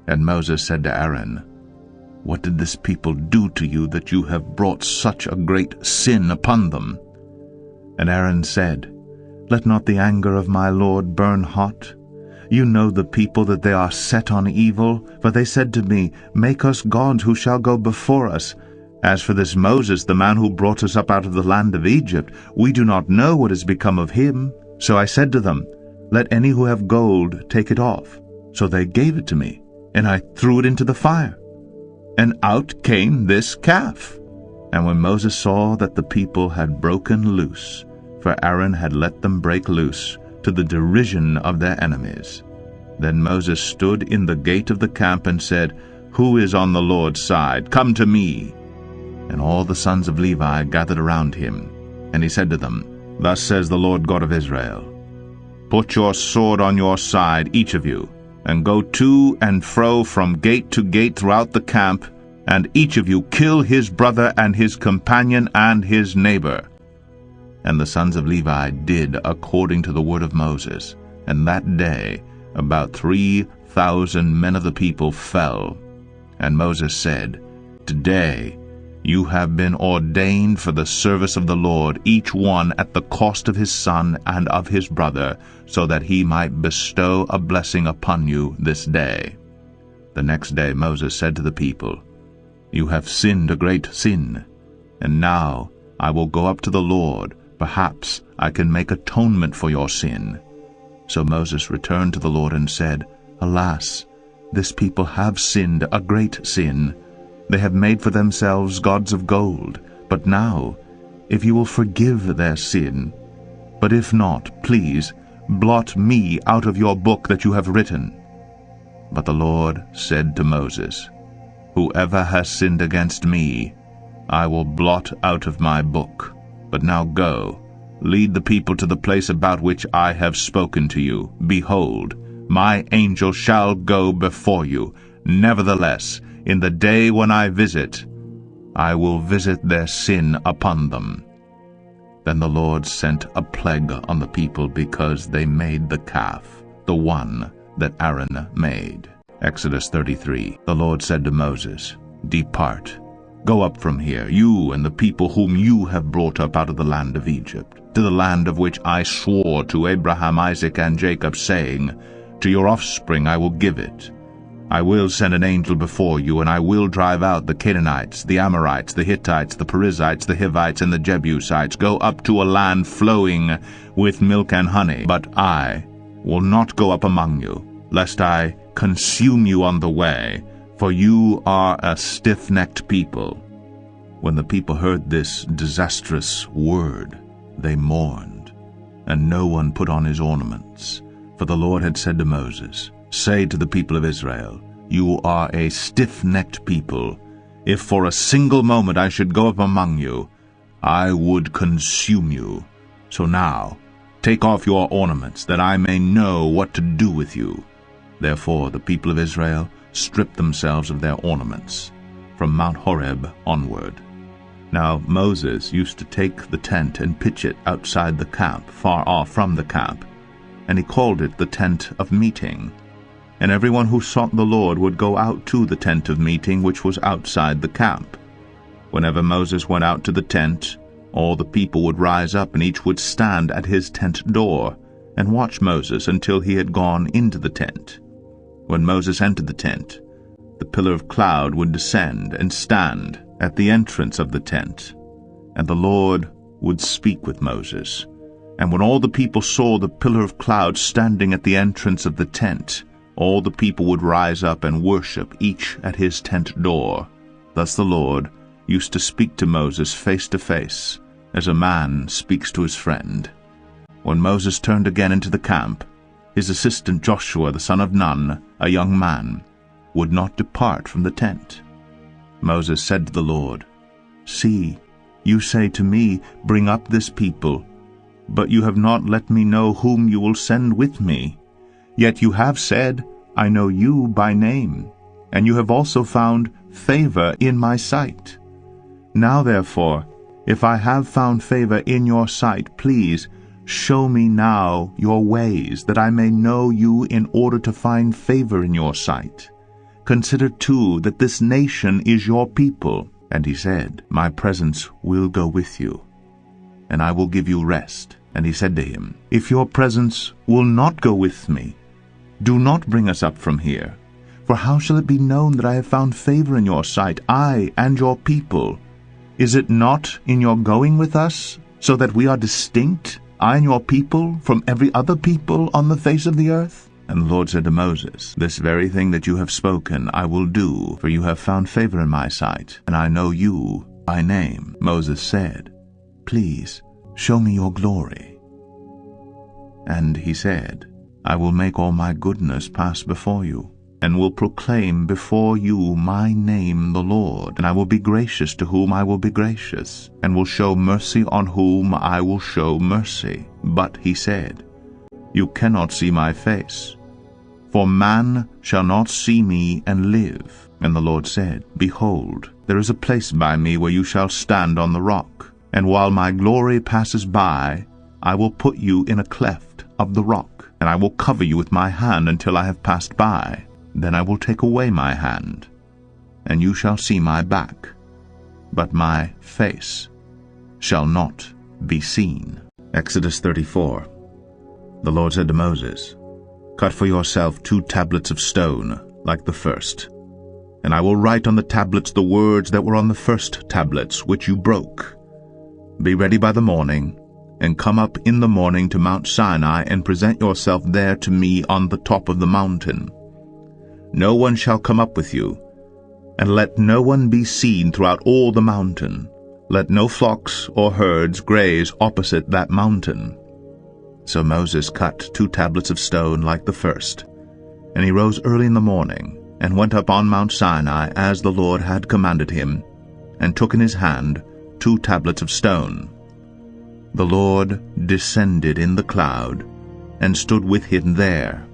And Moses said to Aaron, "What did this people do to you that you have brought such a great sin upon them?" And Aaron said, "Let not the anger of my Lord burn hot. You know the people, that they are set on evil. For they said to me, Make us gods who shall go before us. As for this Moses, the man who brought us up out of the land of Egypt, we do not know what has become of him. So I said to them, Let any who have gold take it off. So they gave it to me, and I threw it into the fire. And out came this calf." And when Moses saw that the people had broken loose, for Aaron had let them break loose, to the derision of their enemies, then Moses stood in the gate of the camp and said, "Who is on the Lord's side? Come to me." And all the sons of Levi gathered around him. And he said to them, "Thus says the Lord God of Israel, Put your sword on your side, each of you, and go to and fro from gate to gate throughout the camp, and each of you kill his brother and his companion and his neighbor." And the sons of Levi did according to the word of Moses. And that day about 3,000 men of the people fell. And Moses said, "Today you have been ordained for the service of the Lord, each one at the cost of his son and of his brother, so that he might bestow a blessing upon you this day." The next day Moses said to the people, "You have sinned a great sin, and now I will go up to the Lord. Perhaps I can make atonement for your sin." So Moses returned to the Lord and said, "Alas, this people have sinned a great sin. They have made for themselves gods of gold. But now, if you will forgive their sin, but if not, please blot me out of your book that you have written." But the Lord said to Moses, "Whoever has sinned against me, I will blot out of my book. But now go, lead the people to the place about which I have spoken to you. Behold, my angel shall go before you. Nevertheless, in the day when I visit, I will visit their sin upon them." Then the Lord sent a plague on the people because they made the calf, the one that Aaron made. Exodus 33. The Lord said to Moses, "Depart, go up from here, you and the people whom you have brought up out of the land of Egypt, to the land of which I swore to Abraham, Isaac, and Jacob, saying, To your offspring I will give it. I will send an angel before you, and I will drive out the Canaanites, the Amorites, the Hittites, the Perizzites, the Hivites, and the Jebusites. Go up to a land flowing with milk and honey. But I will not go up among you, lest I consume you on the way, for you are a stiff-necked people." When the people heard this disastrous word, they mourned, and no one put on his ornaments. For the Lord had said to Moses, "Say to the people of Israel, You are a stiff-necked people. If for a single moment I should go up among you, I would consume you. So now take off your ornaments, that I may know what to do with you." Therefore the people of Israel stripped themselves of their ornaments, from Mount Horeb onward. Now Moses used to take the tent and pitch it outside the camp, far off from the camp, and he called it the tent of meeting. And everyone who sought the Lord would go out to the tent of meeting, which was outside the camp. Whenever Moses went out to the tent, all the people would rise up, and each would stand at his tent door, and watch Moses until he had gone into the tent. When Moses entered the tent, the pillar of cloud would descend and stand at the entrance of the tent, and the Lord would speak with Moses. And when all the people saw the pillar of cloud standing at the entrance of the tent, all the people would rise up and worship, each at his tent door. Thus the Lord used to speak to Moses face to face, as a man speaks to his friend. When Moses turned again into the camp, his assistant Joshua the son of Nun, a young man, would not depart from the tent. Moses said to the Lord, "See, you say to me, Bring up this people, but you have not let me know whom you will send with me. Yet you have said, I know you by name, and you have also found favor in my sight. Now therefore, if I have found favor in your sight, please show me now your ways, that I may know you in order to find favor in your sight. Consider too that this nation is your people. And he said, My presence will go with you, and I will give you rest. And he said to him, If your presence will not go with me, do not bring us up from here. For how shall it be known that I have found favor in your sight, I and your people? Is it not in your going with us, so that we are distinct, I and your people, from every other people on the face of the earth? And the Lord said to Moses, This very thing that you have spoken I will do, for you have found favor in my sight, and I know you by name. Moses said, Please show me your glory. And he said, I will make all my goodness pass before you, and will proclaim before you my name the Lord. And I will be gracious to whom I will be gracious, and will show mercy on whom I will show mercy. But he said, You cannot see my face, for man shall not see me and live. And the Lord said, Behold, there is a place by me where you shall stand on the rock, and while my glory passes by, I will put you in a cleft of the rock, and I will cover you with my hand until I have passed by. Then I will take away my hand, and you shall see my back, but my face shall not be seen. Exodus 34. The Lord said to Moses, Cut for yourself 2 tablets of stone, like the first, and I will write on the tablets the words that were on the first tablets, which you broke. Be ready by the morning, and come up in the morning to Mount Sinai, and present yourself there to me on the top of the mountain. No one shall come up with you, and let no one be seen throughout all the mountain. Let no flocks or herds graze opposite that mountain. So Moses cut 2 tablets of stone like the first, and he rose early in the morning, and went up on Mount Sinai as the Lord had commanded him, and took in his hand 2 tablets of stone. The Lord descended in the cloud, and stood with him there,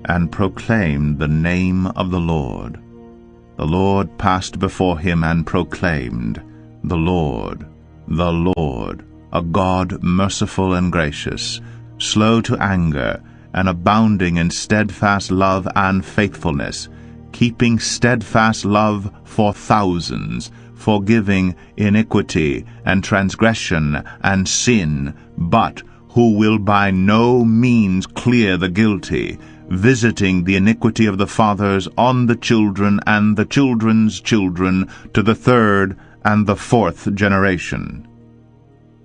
and proclaimed the name of the Lord. The Lord passed before him and proclaimed, The Lord, a God merciful and gracious, slow to anger, and abounding in steadfast love and faithfulness, keeping steadfast love for thousands, forgiving iniquity and transgression and sin, but who will by no means clear the guilty, visiting the iniquity of the fathers on the children and the children's children to the 3rd and the 4th generation.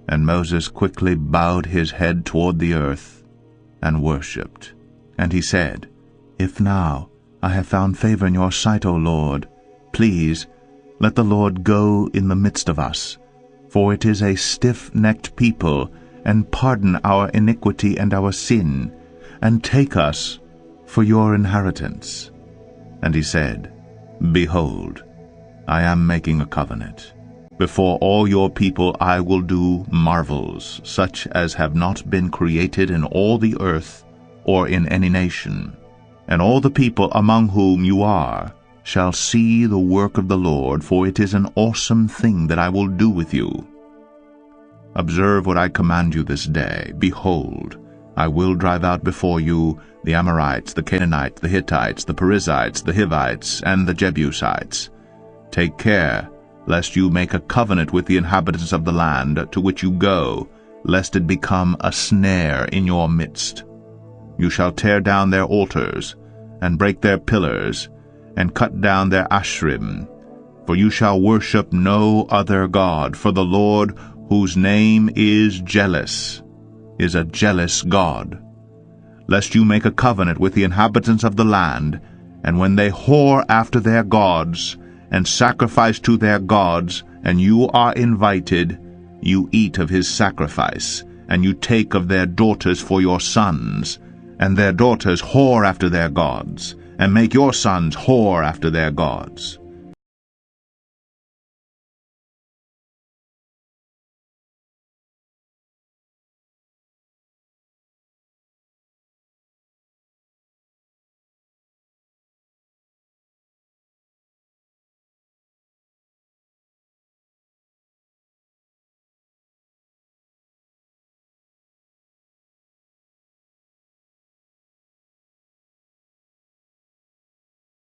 And Moses quickly bowed his head toward the earth and worshipped. And he said, If now I have found favor in your sight, O Lord, please let the Lord go in the midst of us, for it is a stiff-necked people, and pardon our iniquity and our sin, and take us for your inheritance. And he said, Behold, I am making a covenant. Before all your people I will do marvels, such as have not been created in all the earth or in any nation. And all the people among whom you are shall see the work of the Lord, for it is an awesome thing that I will do with you. Observe what I command you this day. Behold, I will drive out before you the Amorites, the Canaanites, the Hittites, the Perizzites, the Hivites, and the Jebusites. Take care, lest you make a covenant with the inhabitants of the land to which you go, lest it become a snare in your midst. You shall tear down their altars, and break their pillars, and cut down their ashrim. For you shall worship no other God, for the Lord, whose name is jealous, is a jealous God. Lest you make a covenant with the inhabitants of the land, and when they whore after their gods, and sacrifice to their gods, and you are invited, you eat of his sacrifice, and you take of their daughters for your sons, and their daughters whore after their gods, and make your sons whore after their gods.